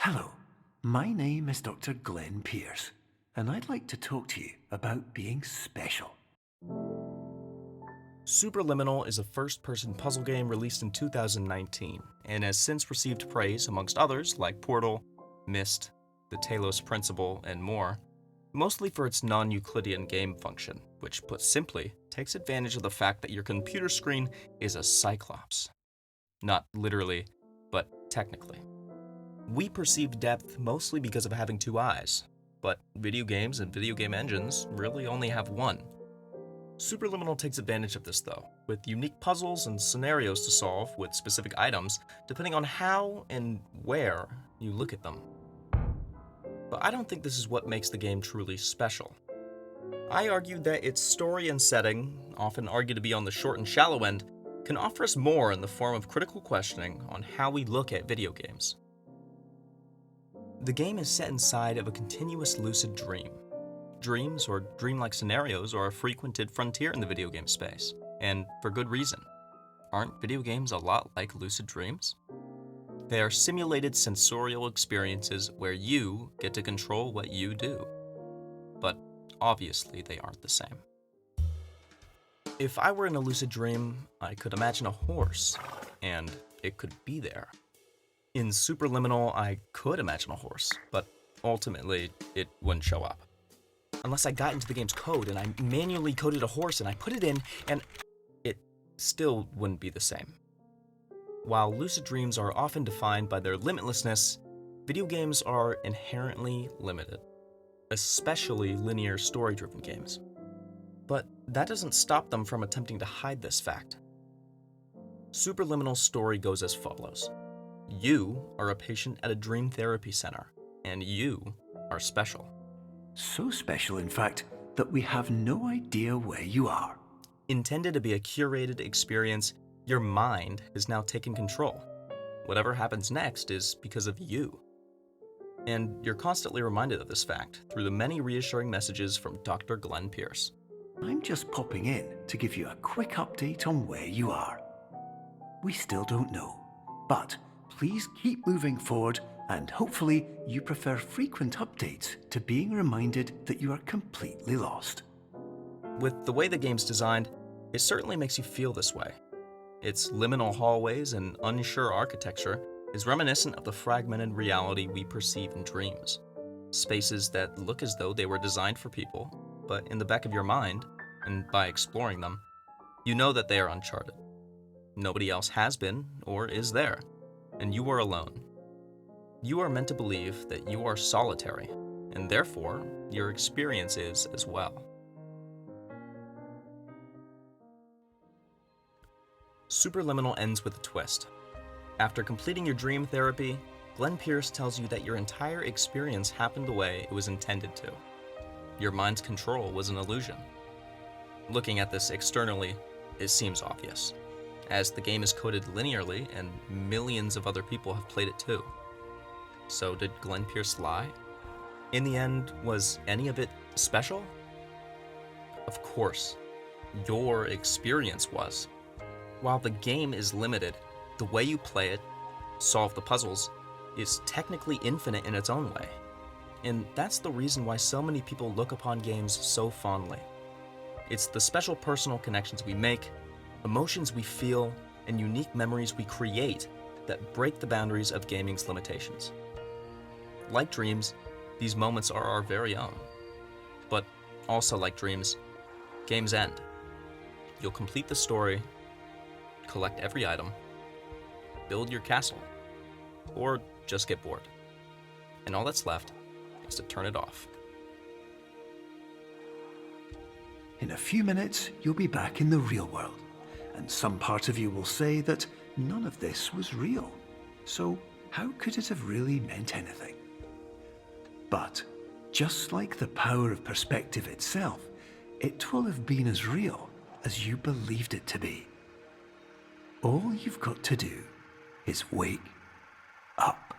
Hello, my name is Dr. Glenn Pierce, and I'd like to talk to you about being special. Superliminal is a first-person puzzle game released in 2019, and has since received praise amongst others like Portal, Myst, the Talos Principle, and more, mostly for its non-Euclidean game function, which put simply, takes advantage of the fact that your computer screen is a cyclops. Not literally, but technically. We perceive depth mostly because of having two eyes, but video games and video game engines really only have one. Superliminal takes advantage of this though, with unique puzzles and scenarios to solve with specific items depending on how and where you look at them. But I don't think this is what makes the game truly special. I argue that its story and setting, often argued to be on the short and shallow end, can offer us more in the form of critical questioning on how we look at video games. The game is set inside of a continuous lucid dream. Dreams, or dreamlike scenarios, are a frequented frontier in the video game space, and for good reason. Aren't video games a lot like lucid dreams? They are simulated sensorial experiences where you get to control what you do. But obviously they aren't the same. If I were in a lucid dream, I could imagine a horse, and it could be there. In Superliminal, I could imagine a horse, but ultimately it wouldn't show up. Unless I got into the game's code and I manually coded a horse and I put it in, and it still wouldn't be the same. While lucid dreams are often defined by their limitlessness, video games are inherently limited, especially linear story-driven games. But that doesn't stop them from attempting to hide this fact. Superliminal's story goes as follows. You are a patient at a dream therapy center, and you are special. So special, in fact, that we have no idea where you are. Intended to be a curated experience, your mind has now taken control. Whatever happens next is because of you. And you're constantly reminded of this fact through the many reassuring messages from Dr. Glenn Pierce. I'm just popping in to give you a quick update on where you are. We still don't know, but please keep moving forward, and hopefully you prefer frequent updates to being reminded that you are completely lost. With the way the game's designed, it certainly makes you feel this way. Its liminal hallways and unsure architecture is reminiscent of the fragmented reality we perceive in dreams. Spaces that look as though they were designed for people, but in the back of your mind, and by exploring them, you know that they are uncharted. Nobody else has been or is there, and you are alone. You are meant to believe that you are solitary, and therefore, your experience is as well. Superliminal ends with a twist. After completing your dream therapy, Glenn Pierce tells you that your entire experience happened the way it was intended to. Your mind's control was an illusion. Looking at this externally, it seems obvious, as the game is coded linearly and millions of other people have played it too. So did Glenn Pierce lie? In the end, was any of it special? Of course, your experience was. While the game is limited, the way you play it, solve the puzzles, is technically infinite in its own way. And that's the reason why so many people look upon games so fondly. It's the special personal connections we make, emotions we feel, and unique memories we create that break the boundaries of gaming's limitations. Like dreams, these moments are our very own. But also like dreams, games end. You'll complete the story, collect every item, build your castle, or just get bored. And all that's left is to turn it off. In a few minutes, you'll be back in the real world, and some part of you will say that none of this was real. So how could it have really meant anything? But just like the power of perspective itself, it will have been as real as you believed it to be. All you've got to do is wake up.